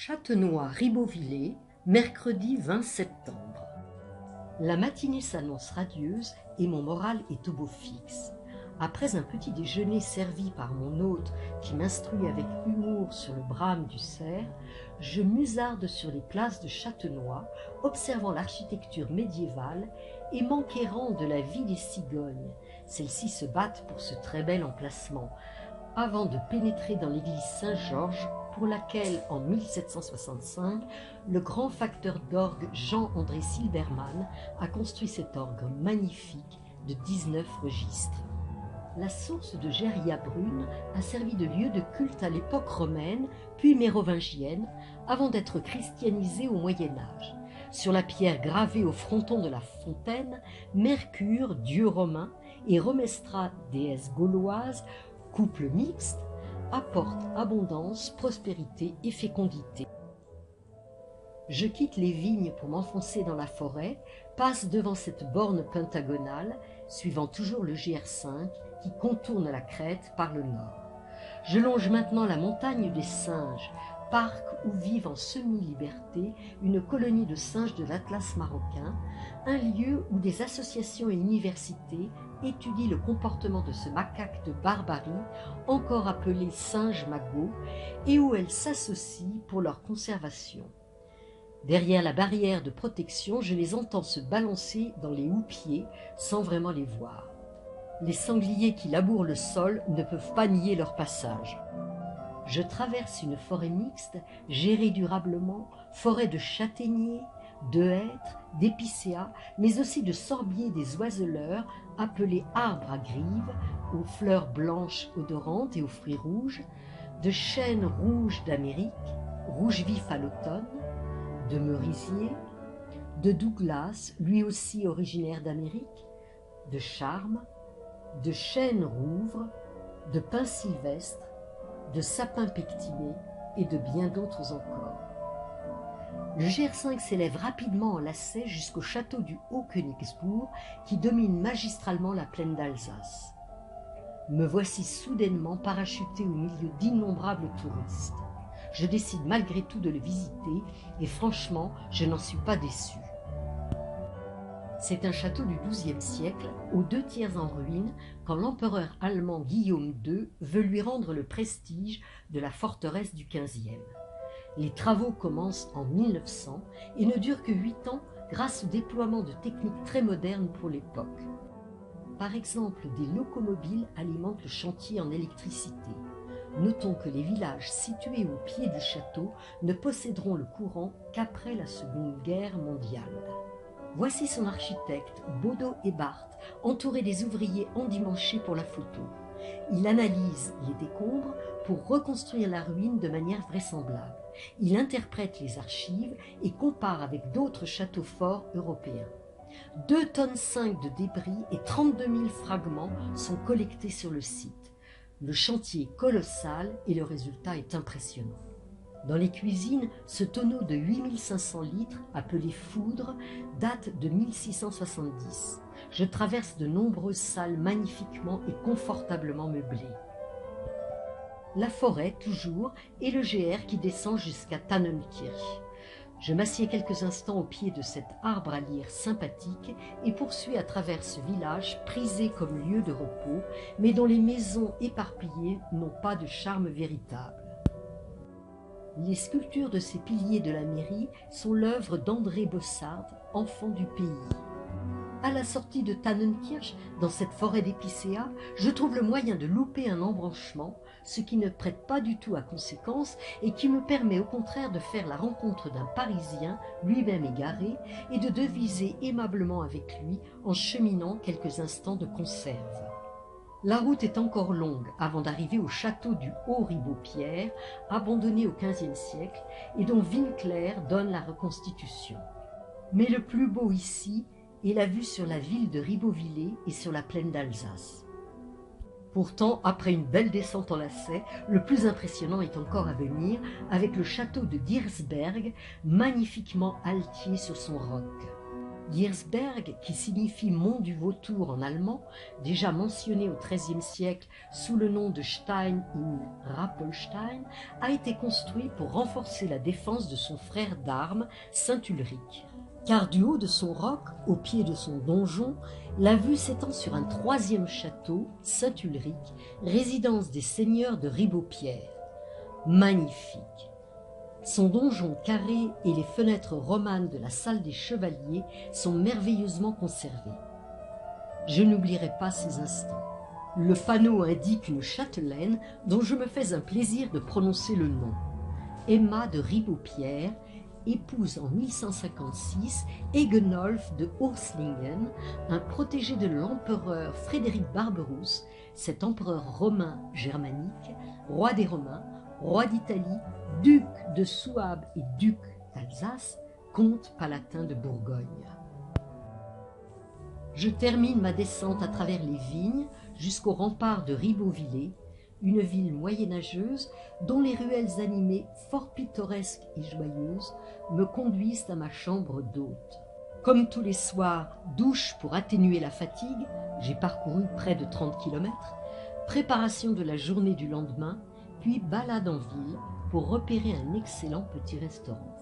Châtenois-Ribeauvillé, mercredi 20 septembre. La matinée s'annonce radieuse et mon moral est au beau fixe. Après un petit déjeuner servi par mon hôte qui m'instruit avec humour sur le brame du cerf, je musarde sur les places de Châtenois, observant l'architecture médiévale et m'enquérant de la vie des cigognes. Celles-ci se battent pour ce très bel emplacement, avant de pénétrer dans l'église Saint-Georges, pour laquelle, en 1765, le grand facteur d'orgue Jean-André Silbermann a construit cet orgue magnifique de 19 registres. La source de Géria-Brune a servi de lieu de culte à l'époque romaine, puis mérovingienne, avant d'être christianisée au Moyen-Âge. Sur la pierre gravée au fronton de la fontaine, Mercure, dieu romain, et Romestra, déesse gauloise, couple mixte, apporte abondance, prospérité et fécondité. Je quitte les vignes pour m'enfoncer dans la forêt, passe devant cette borne pentagonale, suivant toujours le GR5 qui contourne la crête par le nord. Je longe maintenant la montagne des singes, parc où vivent en semi-liberté une colonie de singes de l'Atlas marocain, un lieu où des associations et universités étudient le comportement de ce macaque de barbarie, encore appelé singe magot, et où elles s'associent pour leur conservation. Derrière la barrière de protection, je les entends se balancer dans les houppiers sans vraiment les voir. Les sangliers qui labourent le sol ne peuvent pas nier leur passage. Je traverse une forêt mixte, gérée durablement, forêt de châtaigniers, de hêtres, d'épicéas, mais aussi de sorbiers des oiseleurs, appelés arbres à grives, aux fleurs blanches odorantes et aux fruits rouges, de chênes rouges d'Amérique, rouge vif à l'automne, de merisiers, de Douglas, lui aussi originaire d'Amérique, de charmes, de chênes rouvres, de pins sylvestres, de sapins pectinés et de bien d'autres encore. Le GR5 s'élève rapidement en lacet jusqu'au château du Haut-Königsbourg qui domine magistralement la plaine d'Alsace. Me voici soudainement parachuté au milieu d'innombrables touristes. Je décide malgré tout de le visiter et franchement, je n'en suis pas déçu. C'est un château du XIIe siècle, aux 2/3 en ruine, quand l'empereur allemand Guillaume II veut lui rendre le prestige de la forteresse du XVe. Les travaux commencent en 1900 et ne durent que 8 ans grâce au déploiement de techniques très modernes pour l'époque. Par exemple, des locomobiles alimentent le chantier en électricité. Notons que les villages situés au pied du château ne posséderont le courant qu'après la Seconde Guerre mondiale. Voici son architecte, Baudot et Barthes, entouré des ouvriers endimanchés pour la photo. Il analyse les décombres pour reconstruire la ruine de manière vraisemblable. Il interprète les archives et compare avec d'autres châteaux forts européens. 2,5 tonnes de débris et 32 000 fragments sont collectés sur le site. Le chantier est colossal et le résultat est impressionnant. Dans les cuisines, ce tonneau de 8500 litres, appelé foudre, date de 1670. Je traverse de nombreuses salles magnifiquement et confortablement meublées. La forêt, toujours, et le GR qui descend jusqu'à Tannenkirch. Je m'assieds quelques instants au pied de cet arbre à lire sympathique et poursuis à travers ce village prisé comme lieu de repos, mais dont les maisons éparpillées n'ont pas de charme véritable. Les sculptures de ces piliers de la mairie sont l'œuvre d'André Bossard, enfant du pays. À la sortie de Tannenkirch, dans cette forêt d'épicéas, je trouve le moyen de louper un embranchement, ce qui ne prête pas du tout à conséquence et qui me permet au contraire de faire la rencontre d'un Parisien, lui-même égaré, et de deviser aimablement avec lui en cheminant quelques instants de conserve. La route est encore longue avant d'arriver au château du Haut-Ribaupierre, abandonné au XVe siècle et dont Winkler donne la reconstitution. Mais le plus beau ici est la vue sur la ville de Ribeauvillé et sur la plaine d'Alsace. Pourtant, après une belle descente en lacet, le plus impressionnant est encore à venir avec le château de Diersberg, magnifiquement altier sur son roc. Giersberg, qui signifie mont du vautour en allemand, déjà mentionné au XIIIe siècle sous le nom de Stein in Rappelstein, a été construit pour renforcer la défense de son frère d'armes, Saint Ulrich. Car du haut de son roc, au pied de son donjon, la vue s'étend sur un troisième château, Saint Ulrich, résidence des seigneurs de Ribaupierre. Magnifique! Son donjon carré et les fenêtres romanes de la salle des chevaliers sont merveilleusement conservés. Je n'oublierai pas ces instants. Le panneau indique une châtelaine dont je me fais un plaisir de prononcer le nom. Emma de Ribaupierre, épouse en 1156 Egenolf de Urslingen, un protégé de l'empereur Frédéric Barberousse, cet empereur romain germanique, roi des Romains, roi d'Italie, duc de Souabe et duc d'Alsace, comte palatin de Bourgogne. Je termine ma descente à travers les vignes jusqu'au rempart de Ribeauvillé, une ville moyenâgeuse dont les ruelles animées, fort pittoresques et joyeuses, me conduisent à ma chambre d'hôte. Comme tous les soirs, douche pour atténuer la fatigue, j'ai parcouru près de 30 kilomètres, préparation de la journée du lendemain, puis balade en ville pour repérer un excellent petit restaurant.